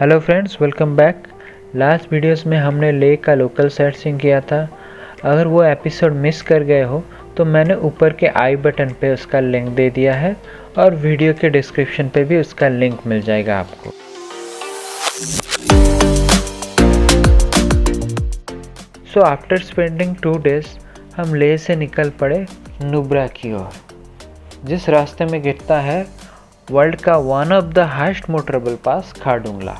Hello friends, welcome back. Last videos में हमने लेह का लोकल साइट सीइंग किया था। अगर वो एपिसोड मिस कर गए हो तो मैंने ऊपर के आई बटन पे उसका लिंक दे दिया है और वीडियो के डिस्क्रिप्शन पे भी उसका लिंक मिल जाएगा आपको। सो आफ्टर स्पेंडिंग 2 डेज हम लेह से निकल पड़े नुब्रा की ओर, जिस रास्ते में गिरता है वर्ल्ड का one of the highest motorable pass Khardungla.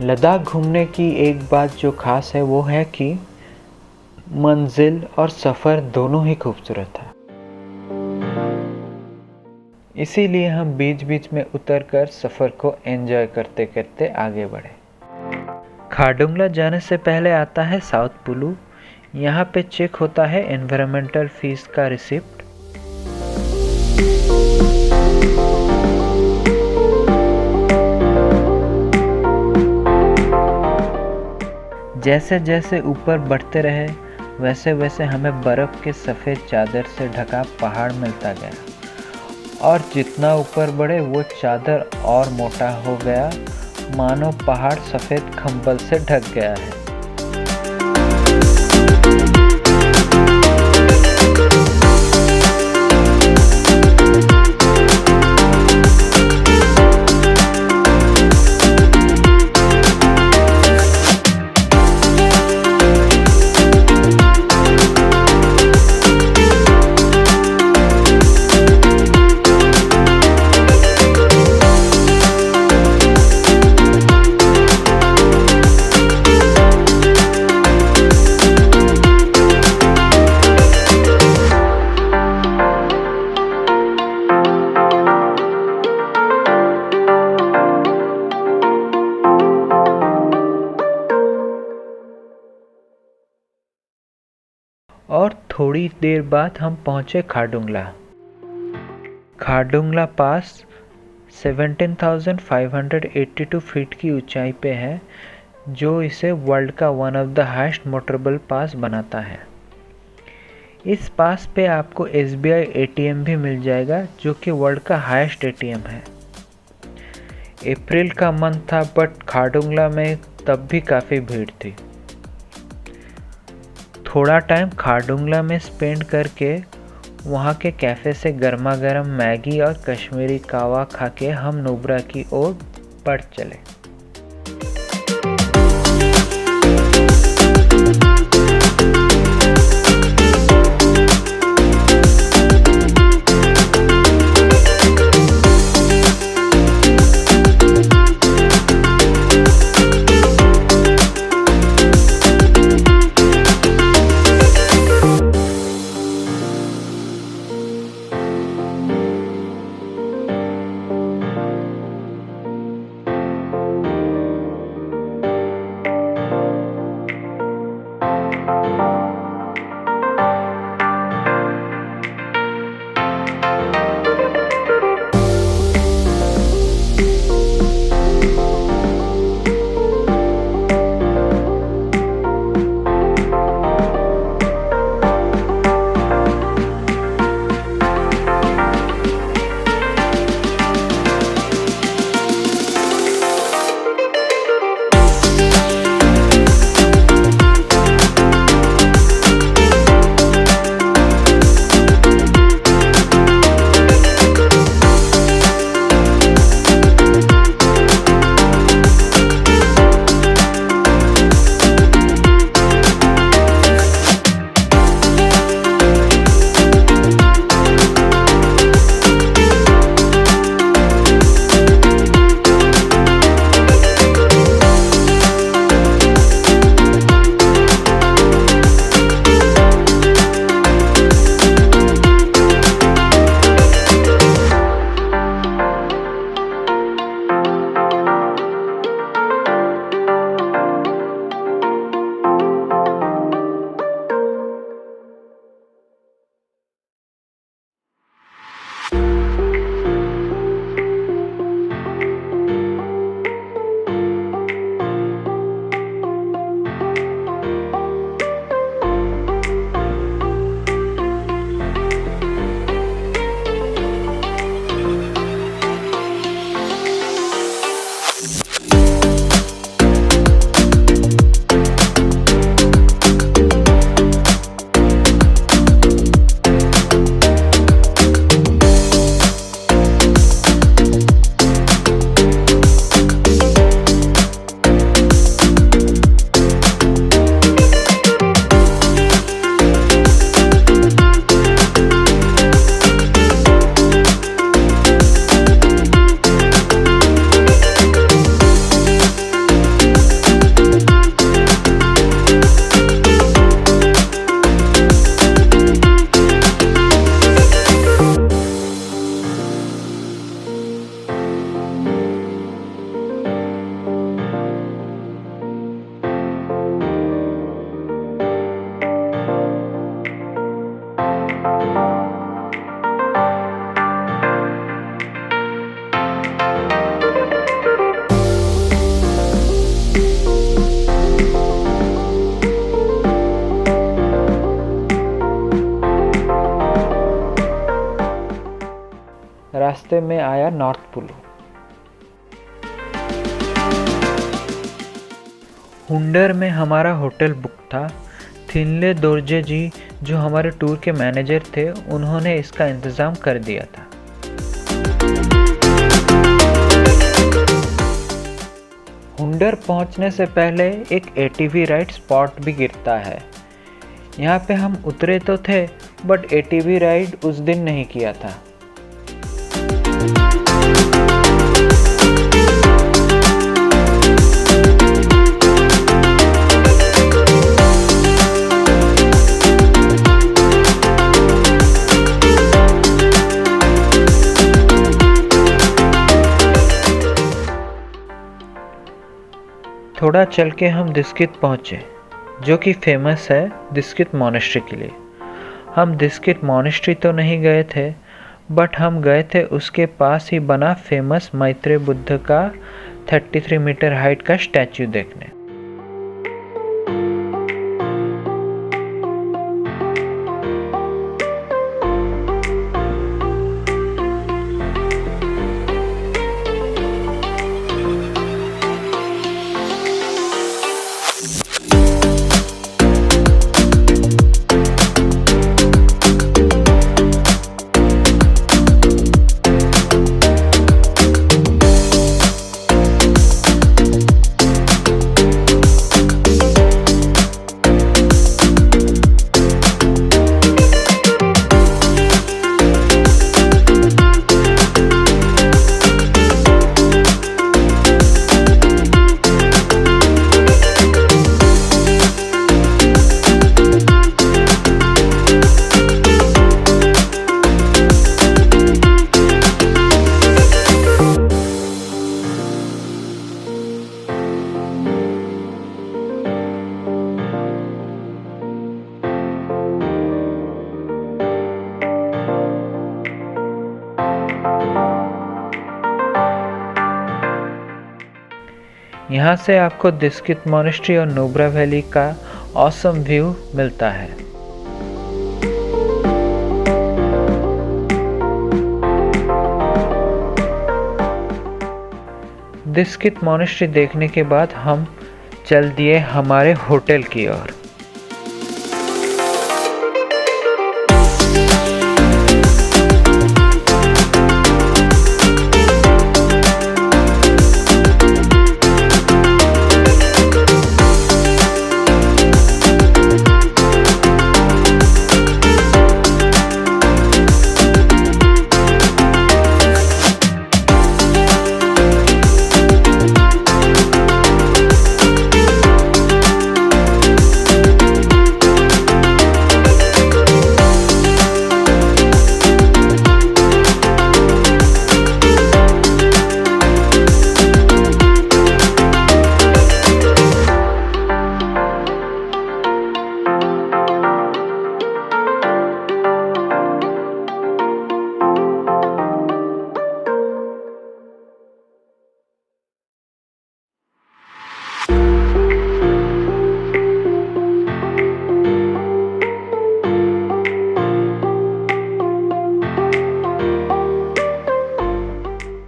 Ladakh घूमने की एक बात जो खास है वो है कि मंजिल और सफ़र दोनों ही खूबसूरत है। इसीलिए हम बीच बीच में उतरकर सफ़र को एंजॉय करते करते आगे बढ़े। खारदुंगला जाने से पहले आता है साउथ पुलू। यहाँ पे चेक होता है एनवायरमेंटल फीस का रिसिप्ट। जैसे जैसे ऊपर बढ़ते रहे वैसे वैसे हमें बर्फ़ के सफ़ेद चादर से ढका पहाड़ मिलता गया और जितना ऊपर बढ़े वो चादर और मोटा हो गया, मानो पहाड़ सफ़ेद कंबल से ढक गया है। और थोड़ी देर बाद हम पहुंचे खारदुंगला। खारदुंगला पास 17,582 फीट की ऊंचाई पे है, जो इसे वर्ल्ड का one of the highest motorable pass बनाता है। इस पास पे आपको SBI ATM भी मिल जाएगा, जो कि वर्ल्ड का हाईएस्ट ATM है। अप्रैल का मंथ था बट खारदुंगला में तब भी काफ़ी भीड़ थी। थोड़ा टाइम खारदुंगला में स्पेंड करके वहाँ के कैफ़े से गर्मा गर्म मैगी और कश्मीरी कावा खा के हम नुब्रा की ओर बढ़ चले। रास्ते में आया नॉर्थ पुलू। हुंडर में हमारा होटल बुक था। थिनले दोर्जे जी जो हमारे टूर के मैनेजर थे, उन्होंने इसका इंतज़ाम कर दिया था। हुंडर पहुंचने से पहले एक एटीवी राइड स्पॉट भी गिरता है। यहाँ पे हम उतरे तो थे, बट एटीवी राइड उस दिन नहीं किया था। थोड़ा चल के हम दिस्कित पहुँचे, जो कि फेमस है दिस्कित मॉनेस्ट्री के लिए। हम दिस्कित मॉनेस्ट्री तो नहीं गए थे, बट हम गए थे उसके पास ही बना फेमस मैत्रेय बुद्ध का 33 मीटर हाइट का स्टैच्यू देखने। यहाँ से आपको दिस्कित मॉनेस्ट्री और नुब्रा वैली का ऑसम व्यू मिलता है। दिस्कित मॉनेस्ट्री देखने के बाद हम चल दिए हमारे होटल की ओर।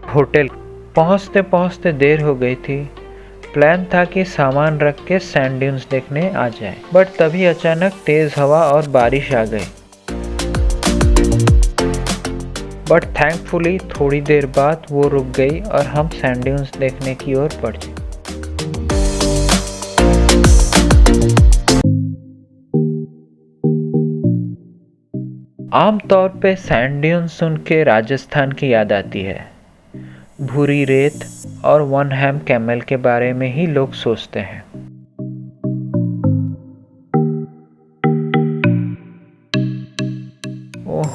होटल पहुंचते पहुंचते देर हो गई थी। प्लान था कि सामान रख के सैंड ड्यून्स देखने आ जाए, बट तभी अचानक तेज हवा और बारिश आ गई। बट थैंकफुली थोड़ी देर बाद वो रुक गई और हम सैंड ड्यून्स देखने की ओर बढ़े। आमतौर पे सैंड ड्यून्स सुन के राजस्थान की याद आती है। भूरी रेत और वन हैम कैमल के बारे में ही लोग सोचते हैं।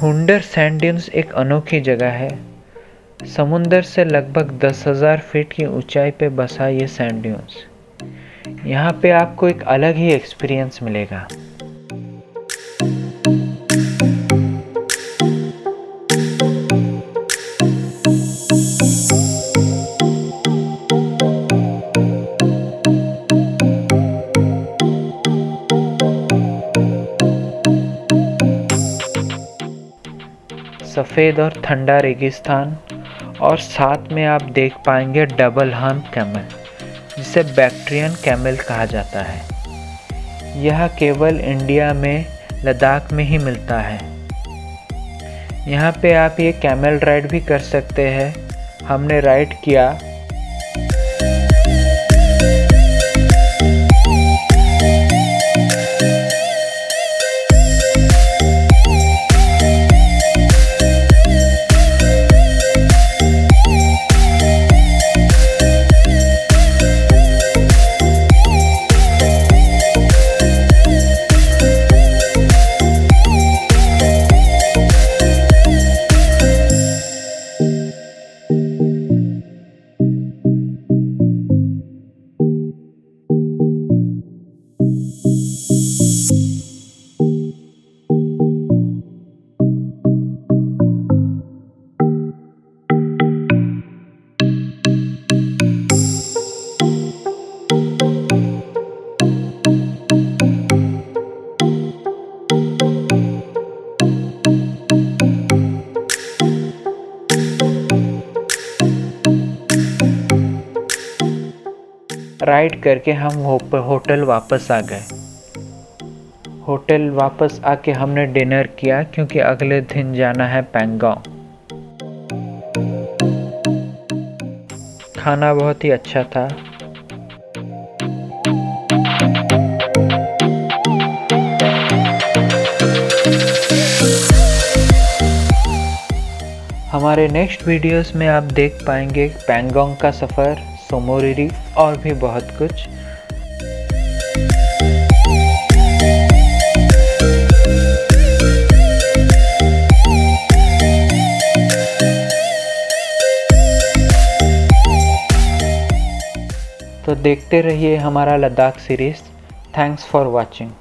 हुंडर सैंड ड्यून्स एक अनोखी जगह है। समुंदर से लगभग 10,000 फीट की ऊंचाई पे बसा ये सैंड ड्यून्स। यहाँ पे आपको एक अलग ही एक्सपीरियंस मिलेगा। सफ़ेद और ठंडा रेगिस्तान और साथ में आप देख पाएंगे डबल हॉर्न कैमल, जिसे बैक्ट्रियन कैमल कहा जाता है। यह केवल इंडिया में लद्दाख में ही मिलता है। यहाँ पे आप ये कैमल राइड भी कर सकते हैं। हमने राइड किया। राइड करके हम होटल वापस आ गए। होटल वापस आके हमने डिनर किया, क्योंकि अगले दिन जाना है पैंगोंग। खाना बहुत ही अच्छा था। हमारे नेक्स्ट वीडियोस में आप देख पाएंगे पैंगोंग का सफ़र, सोमोरिरी और भी बहुत कुछ। तो देखते रहिए हमारा Ladakh series. Thanks for watching.